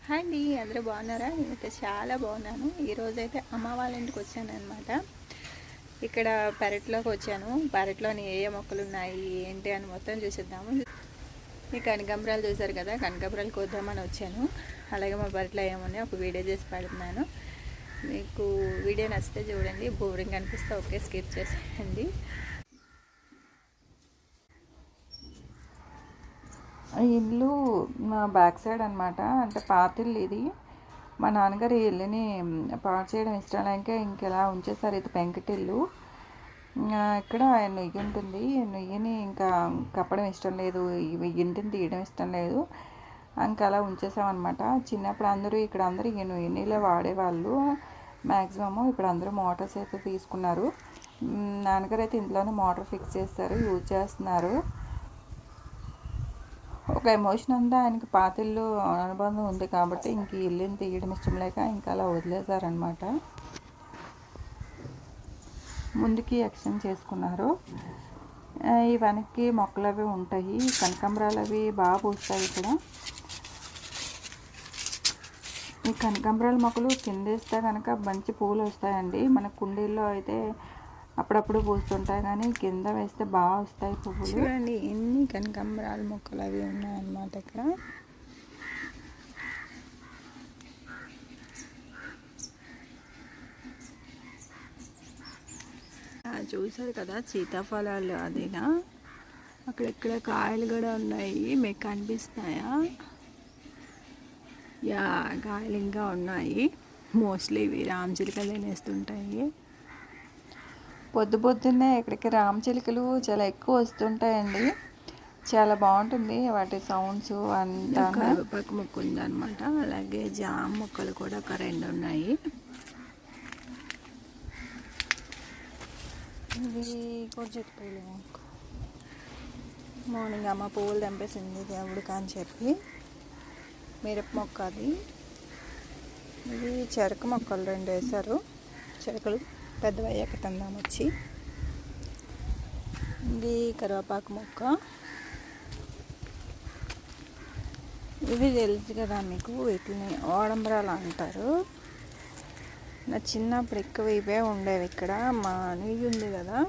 Hi అండి, అందరూ బాగున్నారా? నేనైతే చాలా బాగున్నాను. ఈరోజైతే అమ్మ వాళ్ళ ఇంటికి వచ్చాను అనమాట. ఇక్కడ పెరట్లోకి వచ్చాను. పెరట్లోని ఏ మొక్కలు ఉన్నాయి ఏంటి అని మొత్తం చూసిద్దాము. ఈ కనకాంబరాలు చూసారు కదా, కనకాంబరాలు కోద్దామని వచ్చాను. అలాగే మా పెరట్లో ఏమున్నాయి ఒక వీడియో చేసి పెడుతున్నాను. మీకు వీడియో నచ్చితే చూడండి, బోరింగ్ అనిపిస్తే ఓకే స్కిప్ చేసేయండి. ఈ ఇల్లు మా బ్యాక్ సైడ్ అనమాట. అంటే పాత ఇల్లు ఇది. మా నాన్నగారు ఈ ఇల్లుని పాడు చేయడం ఇష్టం లేక ఇంకెలా ఉంచేసారు. ఇది పెంకటిల్లు. ఇక్కడ నుయ్యి ఉంటుంది. నుయ్యిని ఇంకా కప్పడం ఇష్టం లేదు, ఇంటిని తీయడం ఇష్టం లేదు, ఇంకా అలా ఉంచేసామన్నమాట. చిన్నప్పుడు అందరూ ఈ నుయ్యి నీళ్ళే వాడేవాళ్ళు మ్యాక్సిమము. ఇప్పుడు అందరూ మోటార్స్ అయితే తీసుకున్నారు. నాన్నగారు అయితే ఇంట్లోనే మోటార్ ఫిక్స్ చేస్తారు, యూజ్ చేస్తున్నారు. ఒక ఎమోషన్ అంతా ఆయనకి పాతిళ్ళు అనుబంధం ఉంది కాబట్టి ఇంక ఇల్లుని తీయడం ఇష్టం లేక ఇంకా అలా వదిలేశారనమాట. ముందుకి ఎక్స్టెండ్ చేసుకున్నారు. ఈ వెనక్కి మొక్కలు అవి ఉంటాయి. కనకాంబరాలు అవి బాగా పూస్తాయి ఇక్కడ. ఈ కనకాంబరాల మొక్కలు కింద వేస్తే కనుక మంచి పూలు వస్తాయండి. మన కుండీల్లో అయితే అప్పుడప్పుడు పూస్తుంటాయి, కానీ కింద వేస్తే బాగా వస్తాయి పువ్వులు. చూడండి ఎన్ని కనకాంబరాల మొక్కలు అవి ఉన్నాయన్నమాట ఇక్కడ. చూసారు కదా సీతాఫలాలు, అదేనా అక్కడెక్కడ కాయలు కూడా ఉన్నాయి, మీకు కనిపిస్తున్నాయా? యా, కాయలు ఇంకా ఉన్నాయి. మోస్ట్లీ ఇవి రామచిలుకలు తినేస్తుంటాయి. పొద్దున్నే ఇక్కడికి రామచిలుకలు చాలా ఎక్కువ వస్తుంటాయండి. చాలా బాగుంటుంది వాటి సౌండ్స్ అంతా. కరివేపాకు మొక్క ఉందన్నమాట. అలాగే జామ మొక్కలు కూడా ఒక 2 ఉన్నాయి. ఇది కొంచెం పూలు మొక్క. మార్నింగ్ అమ్మ పువ్వులు తెంపేసింది దేవుడికి అని చెప్పి. మిరప మొక్క అది. ఇది చెరుకు మొక్కలు 2 వేశారు. చెరుకులు పెద్దవయ్యాక తిందాం వచ్చి. ఇది కరివేపాకు మొక్క. ఇవి తెలుసు కదా మీకు, వీటిని ఓడంబరాలు అంటారు. నా చిన్నప్పుడు ఎక్కువ ఇవే ఉండేవి ఇక్కడ. మా నుయ్యి ఉంది కదా,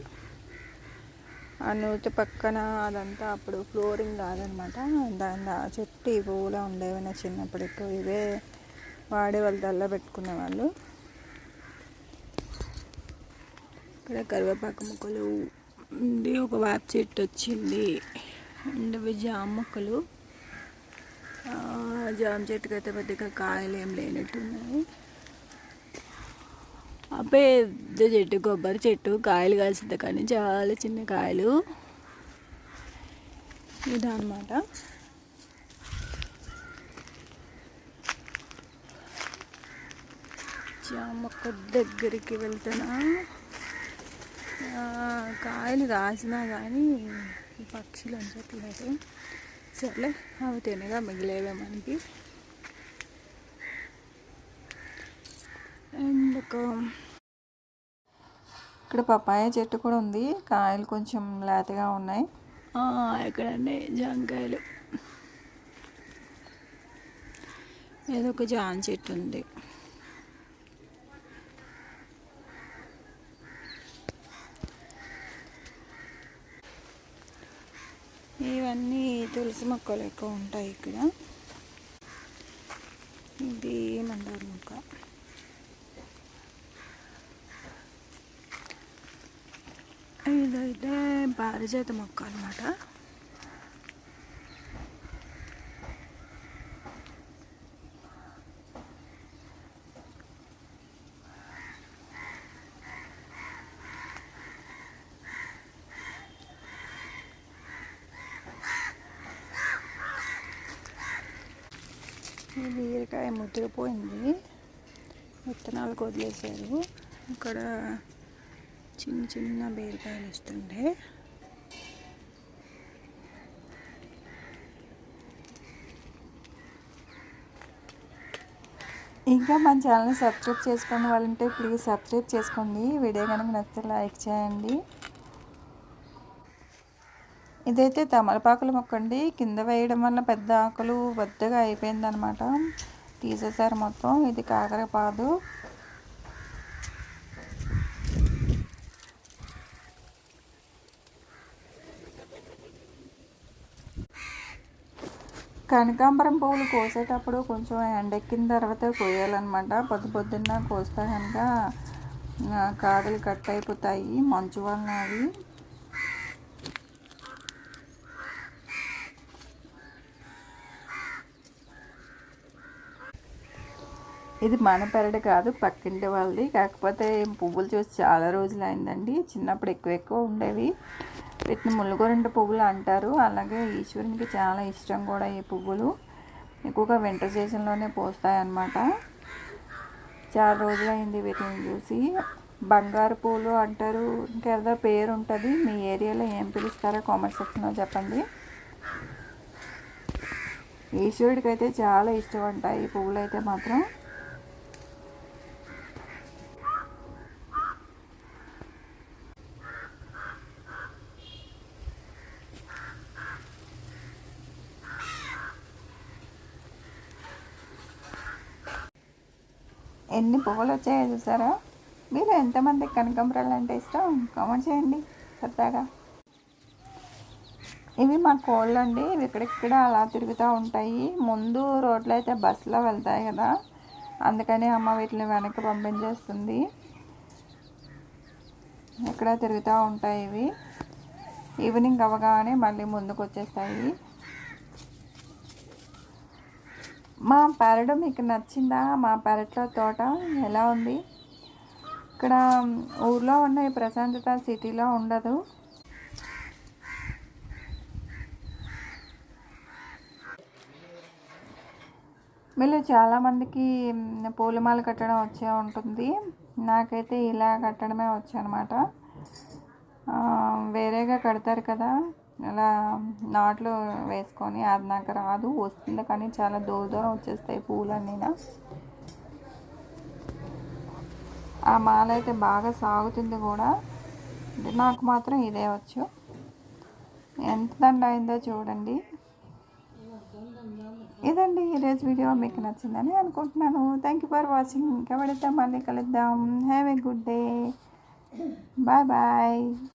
ఆ నూతి పక్కన అదంతా అప్పుడు ఫ్లోరింగ్ కాదనమాట. దాని చెట్టు ఈ పువ్వులా ఉండేవి. నా చిన్నప్పుడు ఎక్కువ ఇవే వాడేవాళ్ళు, దల్ల పెట్టుకునేవాళ్ళు. ఇక్కడ కరివేపాకు మొక్కలు ఉంది. ఒక వేప చెట్టు వచ్చింది. అండ్ ఇవి జామ మొక్కలు. జామ చెట్టుకి అయితే పెద్దగా కాయలు ఏం లేనట్టున్నాయి. ఆ పెద్ద చెట్టు కొబ్బరి చెట్టు, కాయలు కాసింది కానీ చాలా చిన్న కాయలు. ఇదన్నమాట. జామ మొక్క దగ్గరికి వెళ్తున్నా. కాయలు కాసినా కానీ పక్షులు ఉంచట్లేదు. సర్లే, అవి తినగా మిగిలేవే మనకి. అండ్ ఇక్కడ పపాయ చెట్టు కూడా ఉంది. కాయలు కొంచెం లేతగా ఉన్నాయి. ఇక్కడండి జాంకాయలు. ఏదో ఒక జామ చెట్టు ఉంది. ఇవన్నీ తులసి మొక్కలు ఎక్కువ ఉంటాయి ఇక్కడ. ఇది మందార మొక్క. ఇదైతే పారిజాత మొక్క అన్నమాట. ఈ బీరకాయ ముద్రపోయింది, విత్తనాలకు వదిలేశారు. ఇక్కడ చిన్న చిన్న బీరకాయలు ఇస్తుండే. ఇంకా మన ఛానల్ని సబ్స్క్రైబ్ చేసుకోండి వాళ్ళంటే ప్లీజ్ సబ్స్క్రైబ్ చేసుకోండి. వీడియో కనుక నచ్చితే లైక్ చేయండి. ఇదైతే తమలపాకుల మొక్క అండి. కింద వేయడం వల్ల పెద్ద ఆకులు పెద్దగా అయిపోయిందనమాట. తీసేసారు మొత్తం. ఇది కాకరపాదు. కనకాంబరం పువ్వులు కోసేటప్పుడు కొంచెం ఎండెక్కిన తర్వాత కోయాలన్నమాట. పొద్దున్న కోస్తే కనుక కాడలు కట్ అయిపోతాయి మంచు వలన. అవి ఇది మన పెరడు కాదు, పక్కింటి వాళ్ళది. కాకపోతే పువ్వులు చూసి చాలా రోజులు అయిందండి. చిన్నప్పుడు ఎక్కువ ఉండేవి. వీటిని ముళ్ళగొరంట పువ్వులు అంటారు. అలాగే ఈశ్వరునికి చాలా ఇష్టం కూడా ఈ పువ్వులు. ఎక్కువగా వింటర్ సీజన్లోనే పోస్తాయి అన్నమాట. చాలా రోజులైంది వీటిని చూసి. బంగారు పూలు అంటారు, ఇంకేదో పేరు ఉంటుంది. మీ ఏరియాలో ఏం పిలుస్తారో కామెంట్ సెక్షన్లో చెప్పండి. ఈశ్వరుడికి అయితే చాలా ఇష్టం అంట ఈ పువ్వులు అయితే మాత్రం. ఎన్ని పువ్వులు వచ్చాయో చూసారా? మీరు ఎంతమందికి కనకాంబరాలు అంటే ఇష్టం కామెంట్ చేయండి సరదాగా. ఇవి మా కోళ్ళు అండి. ఇవి ఇక్కడిక్కడ అలా తిరుగుతూ ఉంటాయి. ముందు రోడ్లు అయితే బస్సులో వెళ్తాయి కదా, అందుకని అమ్మ వీటిని వెనక్కి పంపించేస్తుంది. ఇక్కడ తిరుగుతూ ఉంటాయి ఇవి. ఈవినింగ్ అవ్వగానే మళ్ళీ ముందుకు వచ్చేస్తాయి. మా పెరడు మీకు నచ్చిందా? మా పెరట్లో తోట ఎలా ఉంది? ఇక్కడ ఊర్లో ఉన్న ఈ ప్రశాంతత సిటీలో ఉండదు. మీలో చాలామందికి పూలమాల కట్టడం వచ్చే ఉంటుంది. నాకైతే ఇలా కట్టడమే వచ్చనమాట. వేరేగా కడతారు కదా అలా నాట్లు వేసుకొని, అది నాకు రాదు. వస్తుంది కానీ చాలా దూరం వచ్చేస్తాయి పూలన్నీ. ఆ మాల అయితే బాగా సాగుతుంది కూడా. నాకు మాత్రం ఇదే వచ్చు. ఎంత దండ అయిందో చూడండి. ఇదండి ఈరోజు వీడియో. మీకు నచ్చిందని అనుకుంటున్నాను. Thank you for watching. ఇంకా పడితే మళ్ళీ కలుద్దాం. Have a good day. Bye bye.